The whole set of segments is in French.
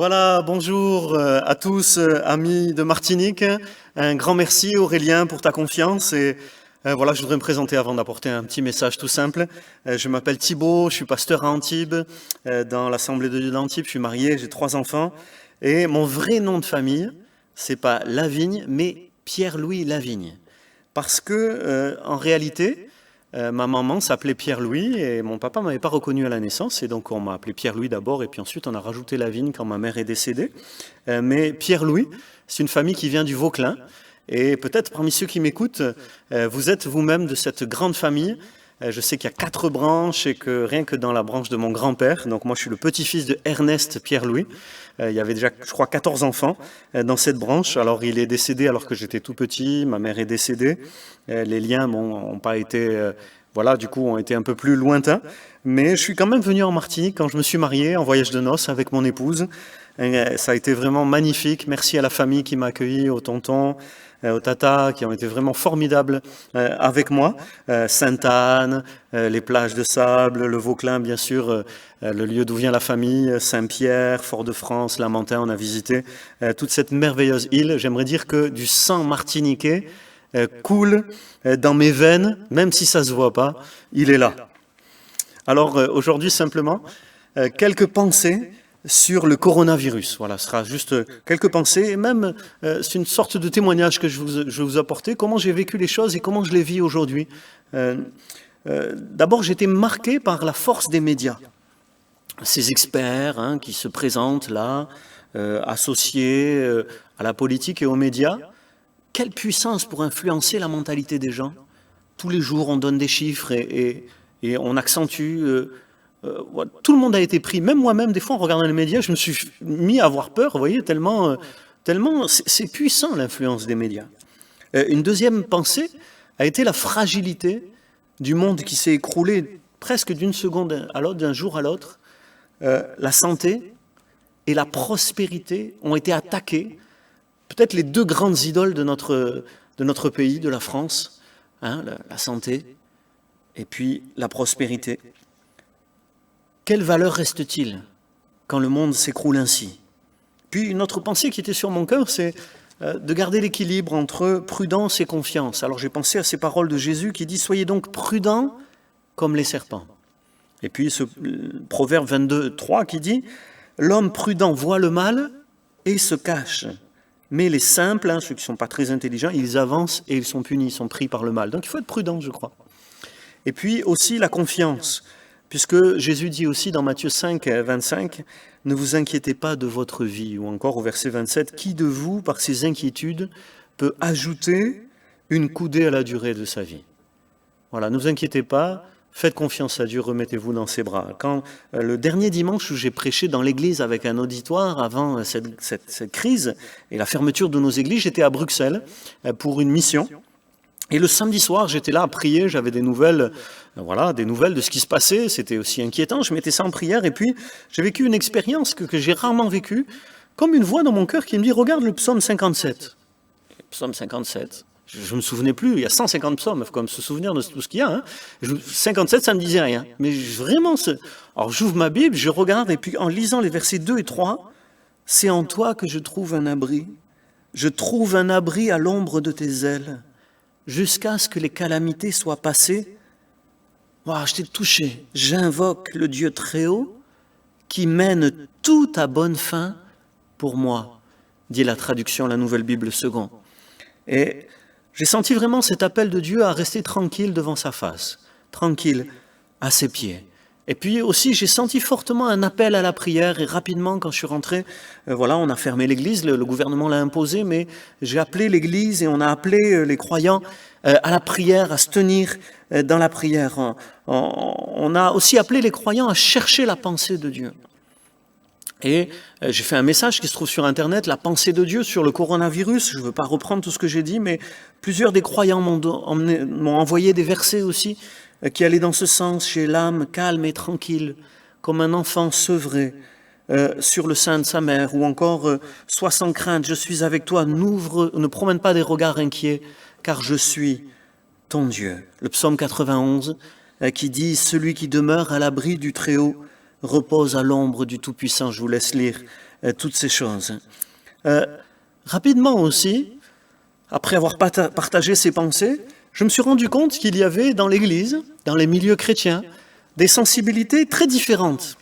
Voilà, bonjour à tous, amis de Martinique. Un grand merci Aurélien pour ta confiance et voilà, je voudrais me présenter avant d'apporter un petit message tout simple. Je m'appelle Thibaut, je suis pasteur à Antibes, dans l'Assemblée de Dieu d'Antibes. Je suis marié, j'ai 3 enfants et mon vrai nom de famille, c'est pas Lavigne, mais Pierre-Louis Lavigne. Parce que en réalité, ma maman s'appelait Pierre-Louis et mon papa m'avait pas reconnu à la naissance et donc on m'a appelé Pierre-Louis d'abord et puis ensuite on a rajouté Lavigne quand ma mère est décédée. Mais Pierre-Louis, c'est une famille qui vient du Vauclin et peut-être parmi ceux qui m'écoutent, vous êtes vous-même de cette grande famille. Je sais qu'il y a 4 branches et que rien que dans la branche de mon grand-père, donc moi je suis le petit-fils de Ernest Pierre-Louis, il y avait déjà, je crois, 14 enfants dans cette branche. Alors il est décédé alors que j'étais tout petit, ma mère est décédée, les liens n'ont pas été, voilà, du coup ont été un peu plus lointains. Mais je suis quand même venu en Martinique quand je me suis marié en voyage de noces avec mon épouse. Ça a été vraiment magnifique. Merci à la famille qui m'a accueilli, au tonton, au tata, qui ont été vraiment formidables avec moi. Sainte-Anne, les plages de sable, le Vauclin, bien sûr, le lieu d'où vient la famille, Saint-Pierre, Fort-de-France, Lamentin, on a visité toute cette merveilleuse île. J'aimerais dire que du sang martiniquais coule dans mes veines, même si ça ne se voit pas, il est là. Alors aujourd'hui, simplement, quelques pensées sur le coronavirus. Voilà, ce sera juste quelques pensées, et même c'est une sorte de témoignage que je vais vous apporter, comment j'ai vécu les choses et comment je les vis aujourd'hui. D'abord, j'ai été marqué par la force des médias. Ces experts qui se présentent là, associés à la politique et aux médias, quelle puissance pour influencer la mentalité des gens. Tous les jours, on donne des chiffres et on accentue... tout le monde a été pris, même moi-même, des fois en regardant les médias, je me suis mis à avoir peur, vous voyez, tellement c'est puissant l'influence des médias. Une deuxième pensée a été la fragilité du monde qui s'est écroulé presque d'une seconde à l'autre, d'un jour à l'autre. La santé et la prospérité ont été attaquées, peut-être les 2 grandes idoles de notre pays, de la France, la santé et puis la prospérité. Quelle valeur reste-t-il quand le monde s'écroule ainsi? Puis une autre pensée qui était sur mon cœur, c'est de garder l'équilibre entre prudence et confiance. Alors j'ai pensé à ces paroles de Jésus qui dit « Soyez donc prudents comme les serpents ». Et puis ce proverbe 22:3 qui dit « L'homme prudent voit le mal et se cache. Mais les simples, ceux qui ne sont pas très intelligents, ils avancent et ils sont punis, ils sont pris par le mal. » Donc il faut être prudent, je crois. Et puis aussi la confiance. Puisque Jésus dit aussi dans Matthieu 5, 25, « Ne vous inquiétez pas de votre vie », ou encore au verset 27, « Qui de vous, par ses inquiétudes, peut ajouter une coudée à la durée de sa vie ?» Voilà, ne vous inquiétez pas, faites confiance à Dieu, remettez-vous dans ses bras. Quand le dernier dimanche où j'ai prêché dans l'église avec un auditoire, avant cette crise et la fermeture de nos églises, j'étais à Bruxelles pour une mission. Et le samedi soir, j'étais là à prier, j'avais des nouvelles de ce qui se passait, c'était aussi inquiétant, je mettais ça en prière, et puis j'ai vécu une expérience que j'ai rarement vécue, comme une voix dans mon cœur qui me dit « Regarde le psaume 57 ». Psaume 57, je ne me souvenais plus, il y a 150 psaumes, il faut quand même se souvenir de tout ce qu'il y a. 57, ça ne me disait rien, mais vraiment, alors j'ouvre ma Bible, je regarde, et puis en lisant les versets 2 et 3, « C'est en toi que je trouve un abri, je trouve un abri à l'ombre de tes ailes ». Jusqu'à ce que les calamités soient passées. Wow, je t'ai touché. J'invoque le Dieu très haut qui mène tout à bonne fin pour moi, dit la traduction, la Nouvelle Bible Second. Et j'ai senti vraiment cet appel de Dieu à rester tranquille devant sa face, tranquille à ses pieds. Et puis aussi, j'ai senti fortement un appel à la prière et rapidement, quand je suis rentré, on a fermé l'église, le gouvernement l'a imposé, mais j'ai appelé l'église et on a appelé les croyants à la prière, à se tenir dans la prière. On a aussi appelé les croyants à chercher la pensée de Dieu. Et j'ai fait un message qui se trouve sur Internet, la pensée de Dieu sur le coronavirus. Je ne veux pas reprendre tout ce que j'ai dit, mais plusieurs des croyants m'ont envoyé des versets aussi qui allaient dans ce sens, chez l'âme calme et tranquille, comme un enfant sevré sur le sein de sa mère, ou encore « Sois sans crainte, je suis avec toi, ne promène pas des regards inquiets, car je suis ton Dieu ». Le psaume 91 qui dit « Celui qui demeure à l'abri du Très-Haut repose à l'ombre du Tout-Puissant ». Je vous laisse lire toutes ces choses. Rapidement aussi, après avoir partagé ces pensées, je me suis rendu compte qu'il y avait dans l'Église, dans les milieux chrétiens, des sensibilités très différentes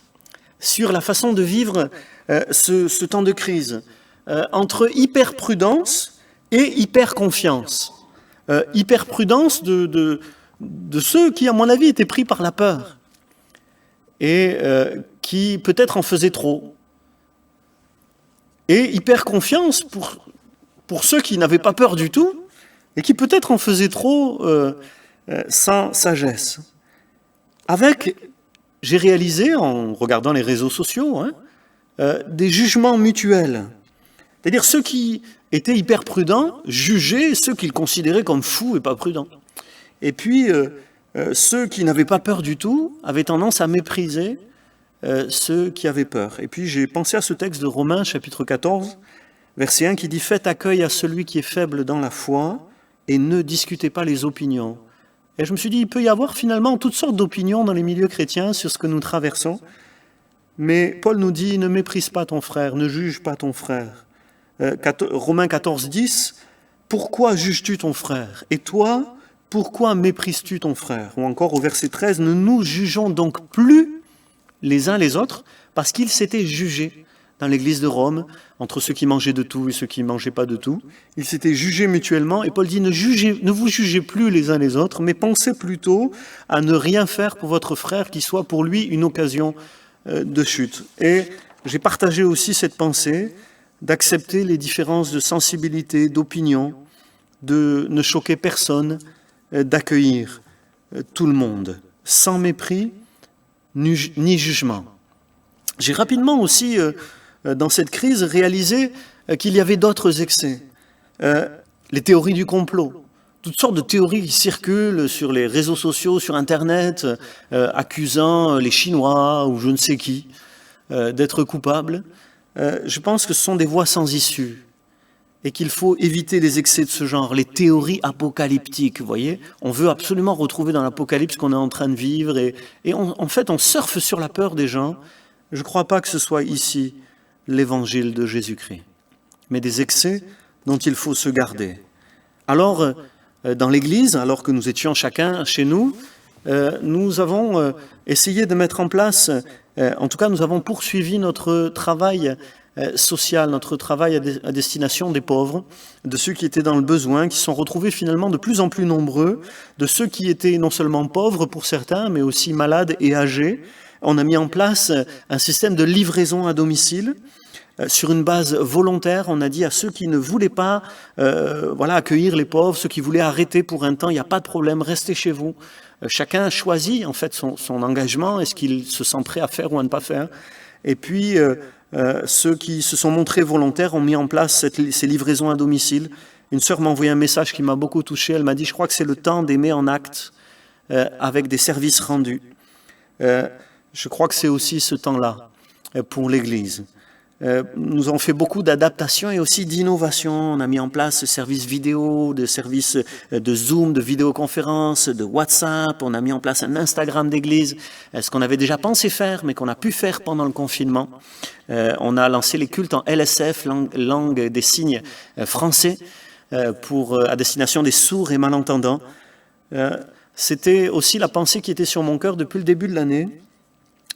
sur la façon de vivre ce temps de crise, entre hyper-prudence et hyper-confiance. Hyper-prudence de ceux qui, à mon avis, étaient pris par la peur et qui peut-être en faisaient trop. Et hyper-confiance pour ceux qui n'avaient pas peur du tout et qui peut-être en faisaient trop sans sagesse. J'ai réalisé, en regardant les réseaux sociaux, des jugements mutuels. C'est-à-dire ceux qui étaient hyper prudents jugeaient ceux qu'ils considéraient comme fous et pas prudents. Et puis, ceux qui n'avaient pas peur du tout avaient tendance à mépriser ceux qui avaient peur. Et puis, j'ai pensé à ce texte de Romains, chapitre 14, verset 1, qui dit « Faites accueil à celui qui est faible dans la foi et ne discutez pas les opinions. » Et je me suis dit, il peut y avoir finalement toutes sortes d'opinions dans les milieux chrétiens sur ce que nous traversons. Mais Paul nous dit, ne méprise pas ton frère, ne juge pas ton frère. Romains 14, 10, pourquoi juges-tu ton frère? Et toi, pourquoi méprises-tu ton frère? Ou encore au verset 13, ne nous jugeons donc plus les uns les autres, parce qu'ils s'étaient jugés dans l'église de Rome, entre ceux qui mangeaient de tout et ceux qui ne mangeaient pas de tout. Ils s'étaient jugés mutuellement, et Paul dit, ne vous jugez plus les uns les autres, mais pensez plutôt à ne rien faire pour votre frère qui soit pour lui une occasion de chute. Et j'ai partagé aussi cette pensée d'accepter les différences de sensibilité, d'opinion, de ne choquer personne, d'accueillir tout le monde, sans mépris ni jugement. J'ai rapidement aussi, dans cette crise, réalisé qu'il y avait d'autres excès. Les théories du complot, toutes sortes de théories qui circulent sur les réseaux sociaux, sur Internet, accusant les Chinois ou je ne sais qui d'être coupables. Je pense que ce sont des voies sans issue et qu'il faut éviter les excès de ce genre, les théories apocalyptiques, vous voyez. On veut absolument retrouver dans l'Apocalypse qu'on est en train de vivre et en fait, on surfe sur la peur des gens. Je ne crois pas que ce soit ici l'évangile de Jésus-Christ, mais des excès dont il faut se garder. Alors, dans l'Église, alors que nous étions chacun chez nous, nous avons essayé de mettre en place, en tout cas nous avons poursuivi notre travail social, notre travail à destination des pauvres, de ceux qui étaient dans le besoin, qui sont retrouvés finalement de plus en plus nombreux, de ceux qui étaient non seulement pauvres pour certains, mais aussi malades et âgés. On a mis en place un système de livraison à domicile. Sur une base volontaire, on a dit à ceux qui ne voulaient pas accueillir les pauvres, ceux qui voulaient arrêter pour un temps, il n'y a pas de problème, restez chez vous. Chacun choisit en fait son engagement, est-ce qu'il se sent prêt à faire ou à ne pas faire. Et puis, ceux qui se sont montrés volontaires ont mis en place ces livraisons à domicile. Une sœur m'a envoyé un message qui m'a beaucoup touché, elle m'a dit « Je crois que c'est le temps d'aimer en acte avec des services rendus ». Je crois que c'est aussi ce temps-là pour l'Église. Nous avons fait beaucoup d'adaptations et aussi d'innovations. On a mis en place ce service vidéo, des services de Zoom, de vidéoconférence, de WhatsApp. On a mis en place un Instagram d'église, ce qu'on avait déjà pensé faire, mais qu'on a pu faire pendant le confinement. On a lancé les cultes en LSF, langue des signes français, à destination des sourds et malentendants. C'était aussi la pensée qui était sur mon cœur depuis le début de l'année.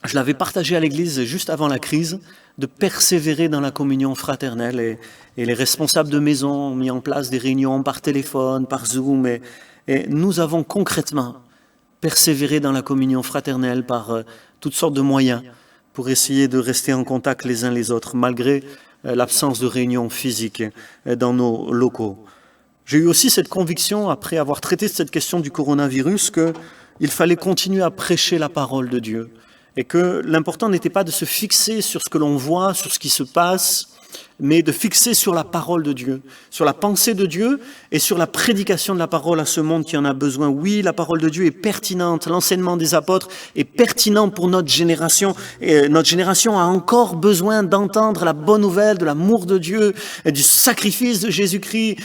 Je l'avais partagé à l'Église juste avant la crise, de persévérer dans la communion fraternelle. Et les responsables de maison ont mis en place des réunions par téléphone, par Zoom. Et nous avons concrètement persévéré dans la communion fraternelle par toutes sortes de moyens pour essayer de rester en contact les uns les autres, malgré l'absence de réunions physiques dans nos locaux. J'ai eu aussi cette conviction, après avoir traité cette question du coronavirus, qu'il fallait continuer à prêcher la parole de Dieu. Et que l'important n'était pas de se fixer sur ce que l'on voit, sur ce qui se passe, mais de fixer sur la parole de Dieu, sur la pensée de Dieu et sur la prédication de la parole à ce monde qui en a besoin. Oui, la parole de Dieu est pertinente, l'enseignement des apôtres est pertinent pour notre génération. Et notre génération a encore besoin d'entendre la bonne nouvelle de l'amour de Dieu, du sacrifice de Jésus-Christ.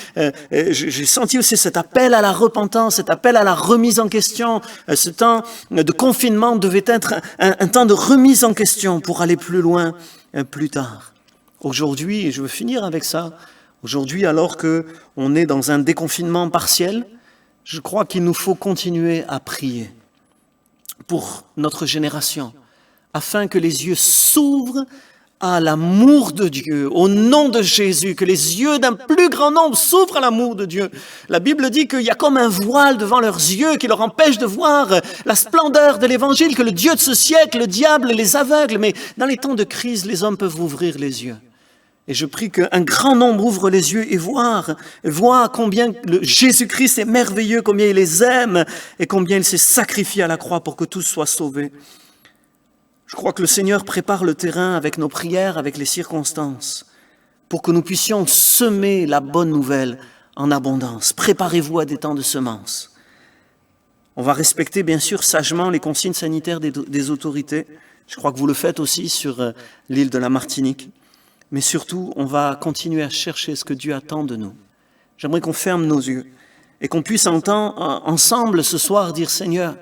J'ai senti aussi cet appel à la repentance, cet appel à la remise en question. Ce temps de confinement devait être un temps de remise en question pour aller plus loin plus tard. Aujourd'hui, et je veux finir avec ça, aujourd'hui, alors qu'on est dans un déconfinement partiel, je crois qu'il nous faut continuer à prier pour notre génération, afin que les yeux s'ouvrent à l'amour de Dieu, au nom de Jésus, que les yeux d'un plus grand nombre s'ouvrent à l'amour de Dieu. La Bible dit qu'il y a comme un voile devant leurs yeux qui leur empêche de voir la splendeur de l'Évangile, que le Dieu de ce siècle, le diable, les aveugle, mais dans les temps de crise, les hommes peuvent ouvrir les yeux. Et je prie qu'un grand nombre ouvre les yeux et voit combien Jésus-Christ est merveilleux, combien il les aime et combien il s'est sacrifié à la croix pour que tous soient sauvés. Je crois que le Seigneur prépare le terrain avec nos prières, avec les circonstances, pour que nous puissions semer la bonne nouvelle en abondance. Préparez-vous à des temps de semences. On va respecter bien sûr sagement les consignes sanitaires des autorités. Je crois que vous le faites aussi sur l'île de la Martinique. Mais surtout, on va continuer à chercher ce que Dieu attend de nous. J'aimerais qu'on ferme nos yeux et qu'on puisse ensemble ce soir dire « Seigneur,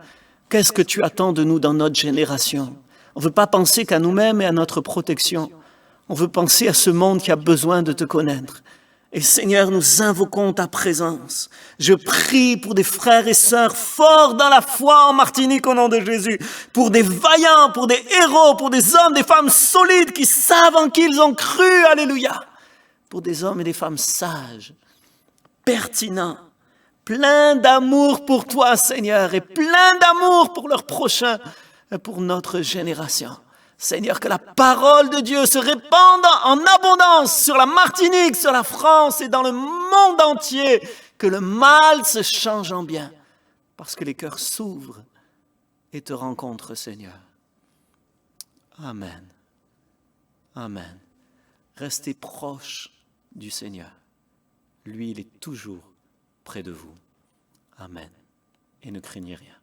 qu'est-ce que tu attends de nous dans notre génération ?» On ne veut pas penser qu'à nous-mêmes et à notre protection. On veut penser à ce monde qui a besoin de te connaître. Et Seigneur, nous invoquons ta présence. Je prie pour des frères et sœurs forts dans la foi en Martinique au nom de Jésus. Pour des vaillants, pour des héros, pour des hommes, des femmes solides qui savent en qui ils ont cru. Alléluia. Pour des hommes et des femmes sages, pertinents, pleins d'amour pour toi, Seigneur, et pleins d'amour pour leurs prochains, pour notre génération. Seigneur, que la parole de Dieu se répande en abondance sur la Martinique, sur la France et dans le monde entier. Que le mal se change en bien, parce que les cœurs s'ouvrent et te rencontrent, Seigneur. Amen. Amen. Restez proches du Seigneur. Lui, il est toujours près de vous. Amen. Et ne craignez rien.